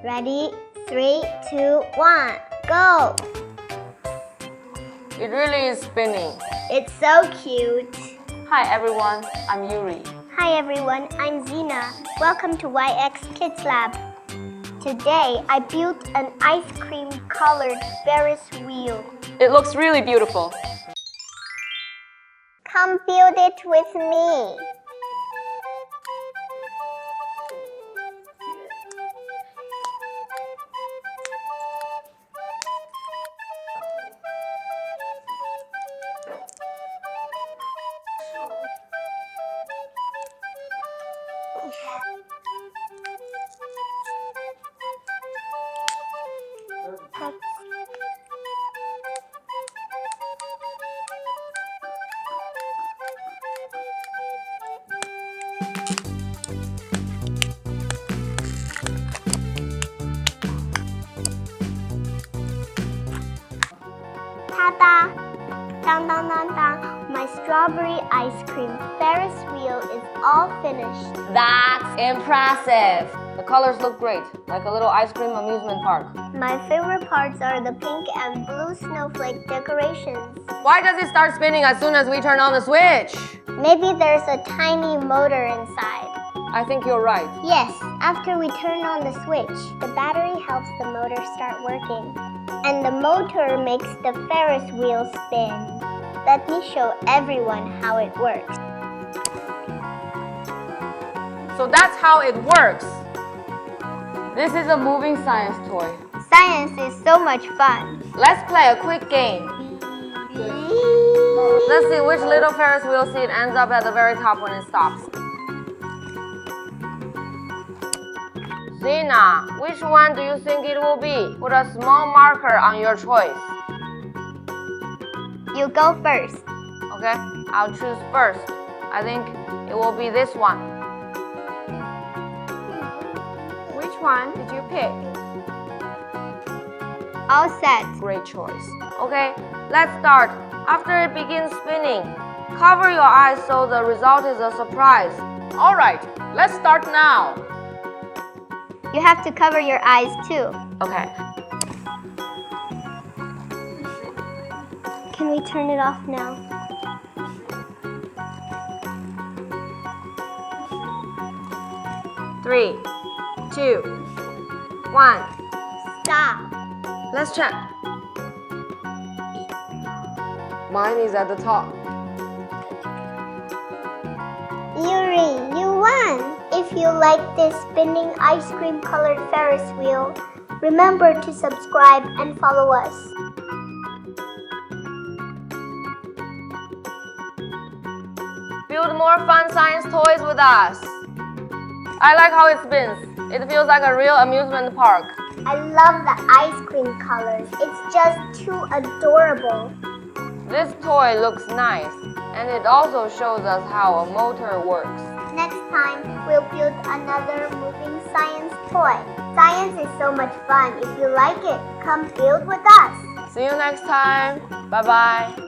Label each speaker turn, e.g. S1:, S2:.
S1: Ready? 3, 2, 1, go!
S2: It really is spinning.
S1: It's so cute.
S2: Hi everyone, I'm Yuri.
S1: Hi everyone, I'm Xena. Welcome to YX Kids Lab. Today, I built an ice cream colored Ferris wheel.
S2: It looks really beautiful.
S1: Come build it with me. Ta-da! Dun dun dun dun! My strawberry ice cream Ferris wheel is all finished.
S2: That's impressive. The colors look great, like a little ice cream amusement park.
S1: My favorite parts are the pink and blue snowflake decorations.
S2: Why does it start spinning as soon as we turn on the switch?
S1: Maybe there's a tiny motor inside.
S2: I think you're right.
S1: Yes, after we turn on the switch, the battery helps the motor start working. And the motor makes the Ferris wheel spin. Let me show everyone how it works.
S2: So that's how it works. This is a moving science toy.
S1: Science is so much fun.
S2: Let's play a quick game. Let's see which little Ferris wheel seat ends up at the very top when it stops. Xena, which one do you think it will be? Put a small marker on your choice.
S1: You go first.
S2: Okay, I'll choose first. I think it will be this one. Which one did you pick?
S1: All set.
S2: Great choice. Okay, let's start. After it begins spinning, cover your eyes so the result is a surprise. All right, let's start now.
S1: You have to cover your eyes too.
S2: Okay.
S1: Can we turn it off now?
S2: Three, two, one.
S1: Stop.
S2: Let's check. Mine is at the top.
S1: Yuri, you won! If you like this spinning ice cream colored Ferris wheel, remember to subscribe and follow us.
S2: Build more fun science toys with us. I like how it spins. It feels like a real amusement park.
S1: I love the ice cream colors. It's just too adorable.
S2: This toy looks nice, and it also shows us how a motor works.
S1: Next time, we'll build another moving science toy. Science is so much fun. If you like it, come build with us.
S2: See you next time. Bye-bye.